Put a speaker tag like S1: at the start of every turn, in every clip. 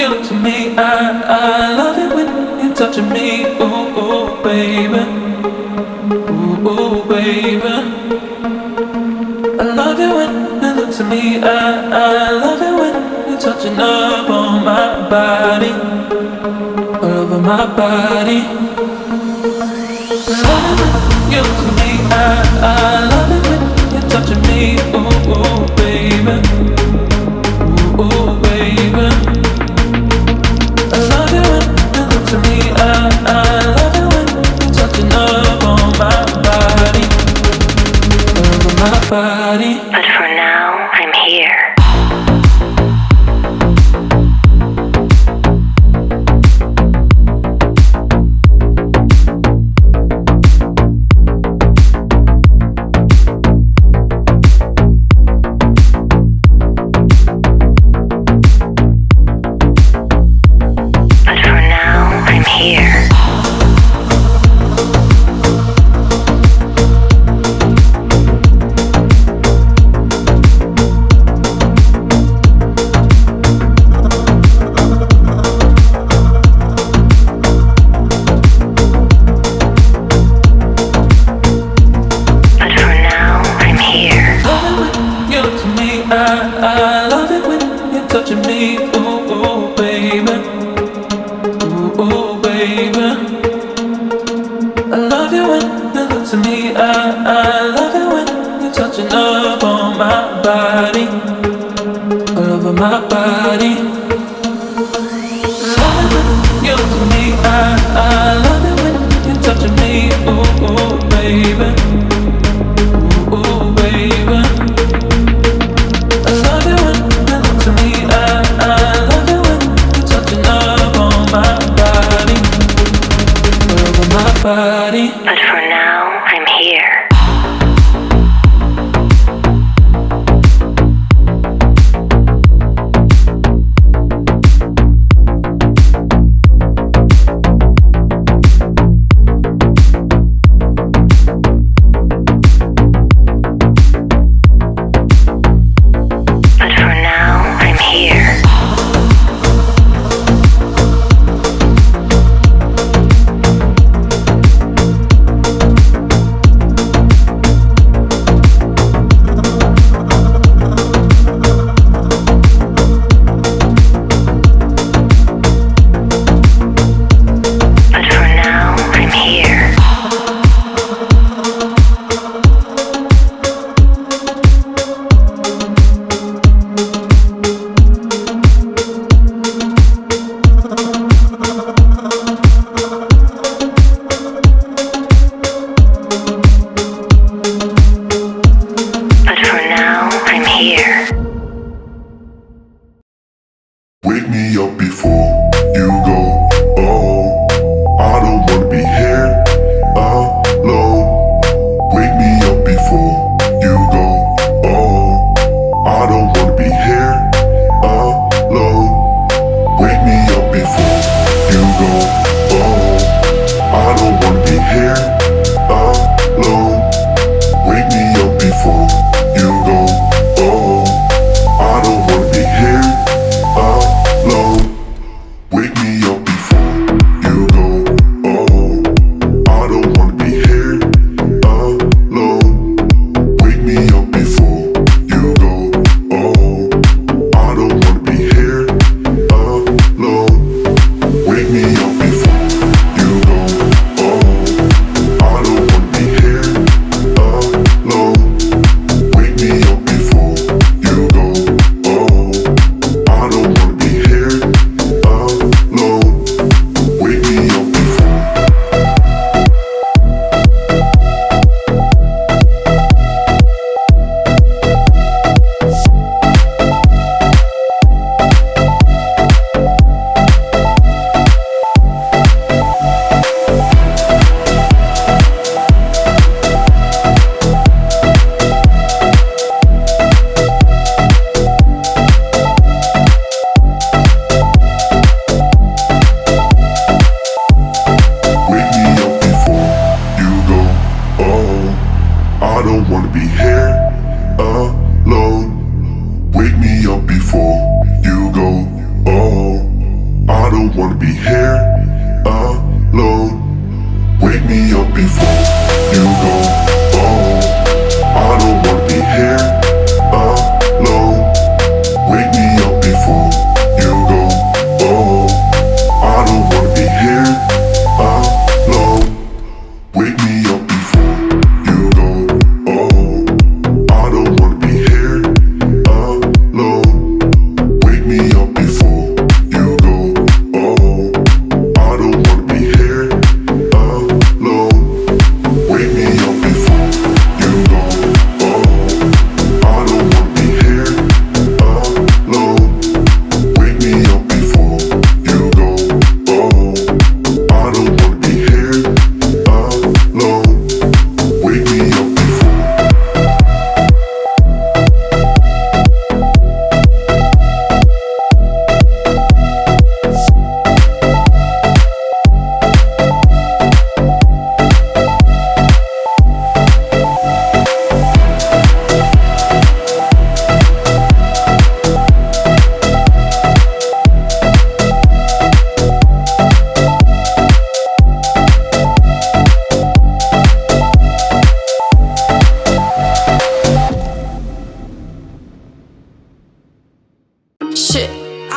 S1: you look to me, I love it when you're touching me. Ooh, ooh, baby. Ooh, ooh, baby. I love it when you look to me, I love it when you're touching up on my body, all over my body. I love it when you look to me, I love it when you're touching me. Ooh, ooh, baby. Ooh, ooh, baby. I love it when you look to me, I love it when you're touching up on my body, all over my body.
S2: But for now, I'm here.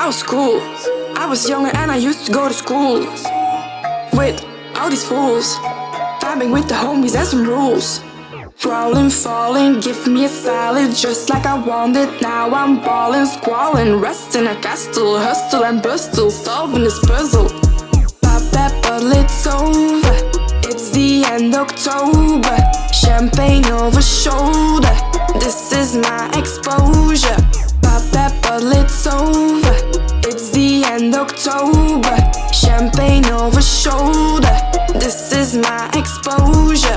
S3: I was cool. I was younger and I used to go to school with all these fools, vibing with the homies and some rules. Crawling, falling, give me a salad just like I want it. Now I'm ballin', squalling, rest in a castle, hustle and bustle, solving this puzzle. Pop that bottle, it's over. It's the end October. Champagne over shoulder. This is my exposure. Pop that bottle, it's over. It's the end October. Champagne over shoulder. This is my exposure.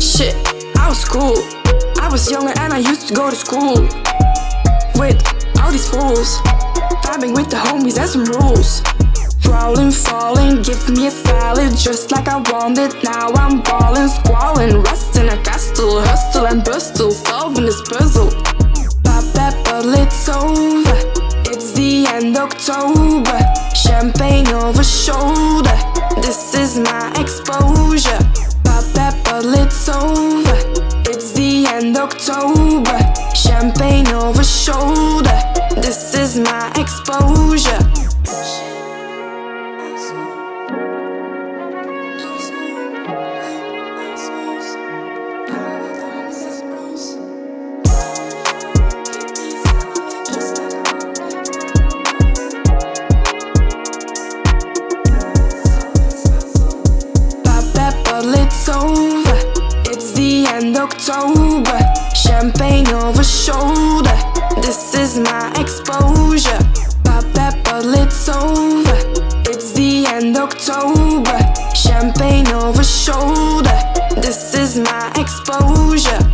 S3: Shit, I was cool. I was younger and I used to go to school with all these fools, vibing with the homies and some rules. Crawling, falling, give me a salad just like I want it. Now I'm ballin', squalling, rest in a castle, hustle and bustle, solving this puzzle. Pop that bottle, it's over. It's the end October. Champagne over shoulder. This is my exposure. Pop that bottle, it's over. It's the end October. Champagne over shoulder. This is my exposure. It's over. It's the end October. Champagne over shoulder. This is my exposure. Pop that bottle, it's over. It's the end October. Champagne over shoulder. This is my exposure.